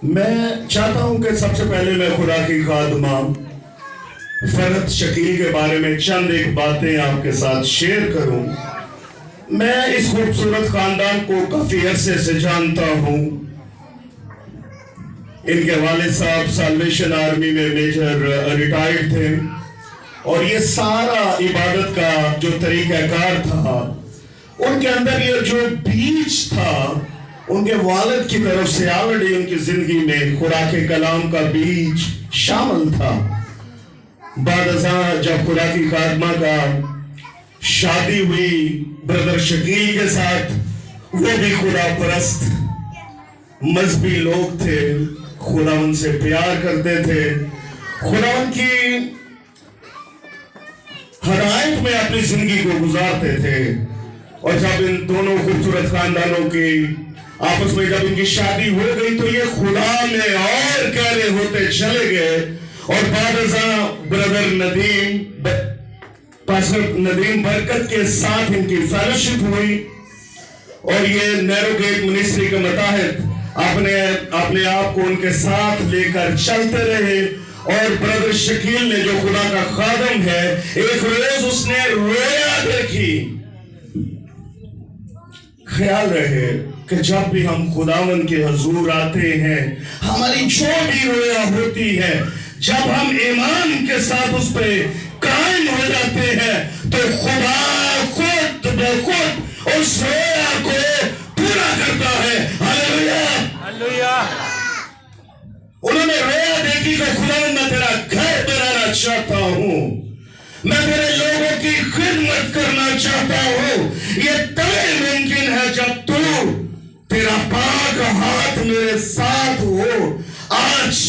میں چاہتا ہوں کہ سب سے پہلے میں خدا کی خادمہ فرحت شکیل کے بارے میں چند ایک باتیں آپ کے ساتھ شیئر کروں۔ میں اس خوبصورت خاندان کو کافی عرصے سے جانتا ہوں۔ ان کے والد صاحب سالویشن آرمی میں میجر ریٹائرڈ تھے، اور یہ سارا عبادت کا جو طریقہ کار تھا، ان کے اندر یہ جو بیج تھا، ان کے والد کی طرف سے آلریڈی ان کی زندگی میں خدا کے کلام کا بیج شامل تھا۔ بعد ازاں جب خدا کی خادمہ کا شادی ہوئی برادر شکیل کے ساتھ، وہ بھی خدا پرست مذہبی لوگ تھے، خداوند سے پیار کرتے تھے، خداوند کی ہدایت میں اپنی زندگی کو گزارتے تھے۔ اور جب ان دونوں خوبصورت خاندانوں کی آپس میں جب ان کی شادی ہو گئی تو یہ خدا میں اور گہرے ہوتے چلے گئے، اور بعد ازاں برادر پاسٹر ندیم برکت کے ساتھ ان کی فیلوشپ ہوئی، اور یہ نیرو گیٹ منسٹری کے متحد اپنے آپ کو ان کے ساتھ لے کر چلتے رہے۔ اور برادر شکیل نے جو خدا کا خادم ہے، ایک روز اس نے رویا دیکھی۔ خیال رہے کہ جب بھی ہم خداوند کے حضور آتے ہیں، ہماری جو بھی رویا ہوتی ہے، جب ہم ایمان کے ساتھ اس پہ قائم ہو جاتے ہیں تو خدا خود بخود اس رویا کو پورا کرتا ہے۔ ہاللویا! انہوں نے رویا دیکھی کہ خداوند میں تیرا گھر بنانا چاہتا ہوں، میں تیرے لوگوں کی خدمت کرنا چاہتا ہوں۔ یہ تبھی ممکن ہے جب تیرا پاک ہاتھ میرے ساتھ ہو۔ آج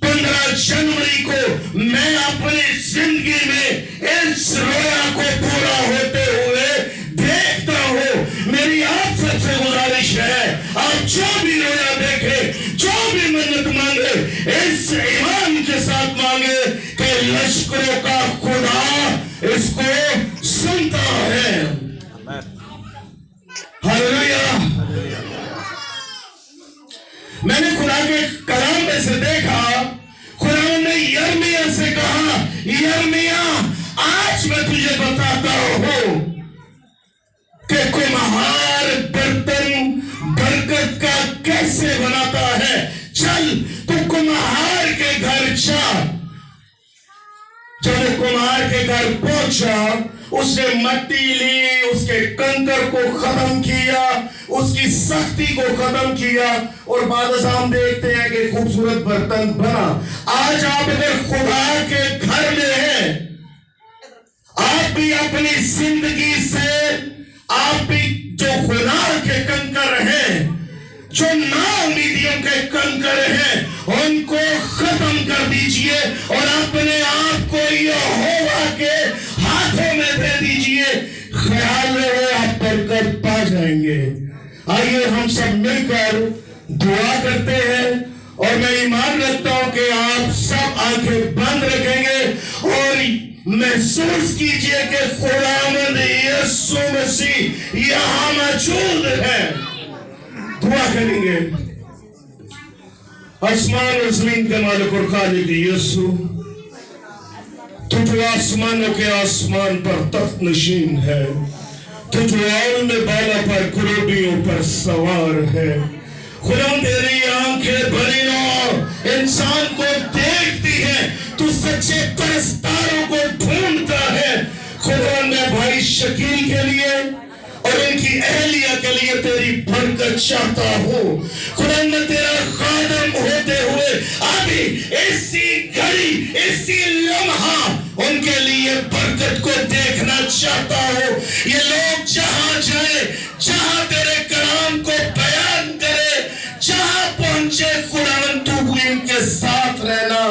15 جنوری کو میں اپنی زندگی میں اس رویا کو پورا ہوتے ہوئے دیکھتا ہوں۔ میری آپ سب سے گزارش ہے، آپ جو بھی رویا دیکھے، جو بھی منت مانگے، اس ایمان کے ساتھ مانگے کہ لشکروں کا خدا اس کو سنتا ہے۔ ہاللویا! میں نے خدا کے کلام میں سے دیکھا، خدا نے یرمیا سے کہا، یرمیا آج میں تجھے بتاتا ہوں کہ کمہار برتن برکت کا کیسے بناتا ہے۔ چل تو کمہار کے گھر جا۔ جب وہ کمہار کے گھر پہنچا، اس نے مٹی لی، اس کے کنکر کو ختم کیا، اس کی سختی کو ختم کیا، اور بعد ازاں ہم دیکھتے ہیں کہ خوبصورت برتن بنا۔ آج آپ اگر خدا کے گھر میں ہیں، آپ بھی اپنی زندگی سے، آپ بھی جو خدا کے کنکر ہیں، جو نا امیدیوں کے کنکر ہیں، ان کو ختم کر دیجئے اور اپنے آپ کو یہوہ کے ہاتھوں میں دے دیجئے۔ خیال رہے آپ برکت پا جائیں گے۔ آئیے ہم سب مل کر دعا کرتے ہیں، اور میں ایمان رکھتا ہوں کہ آپ سب آنکھیں بند رکھیں گے اور محسوس کیجئے کہ خداوند یسوع مسیح یہاں موجود ہے۔ دعا کریں گے۔ آسمان اور زمین کے مالک اور خالق یسوع، تو جو آسمانوں کے آسمان پر تخت نشین ہے، تو جو عالم بالا پر کروبیوں پر سوار ہے، خدا تیری آنکھیں بھری نو انسان کو دیکھتی ہیں، تو سچے پرستاروں کو ڈھونڈتا ہے۔ خدا میں بھائی شکیل کے لیے اور ان کی اہلیہ کے لیے تیری برکت چاہتا ہوں۔ خدا میں تیرا خادم ہوتے ہوئے ابھی اسی گھڑی، اسی لمحہ ان کے لیے برکت کو دیکھنا چاہتا ہوں۔ یہ لوگ جہاں جائے، جہاں تیرے کلام کو بیان کرے، جہاں پہنچے، خداوند تو ان کے ساتھ رہنا،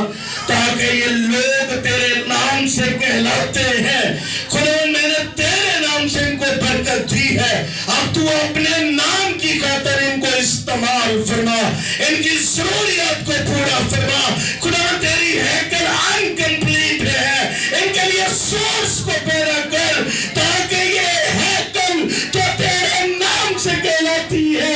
تاکہ یہ لوگ تیرے نام سے کہلاتے ہیں۔ خداوند میں نے تیرے نام سے ان کو برکت دی ہے، اب تو اپنے نام کی خاطر ان کو استعمال فرما، ان کی ضروریات کو پورا فرما۔ خداوند تیری ہیکل انکمپلیٹ ہے، ان کے لیے سورس کو پیدا کر، تاکہ یہ ہیکل جو تیرے نام سے کہلاتی ہے،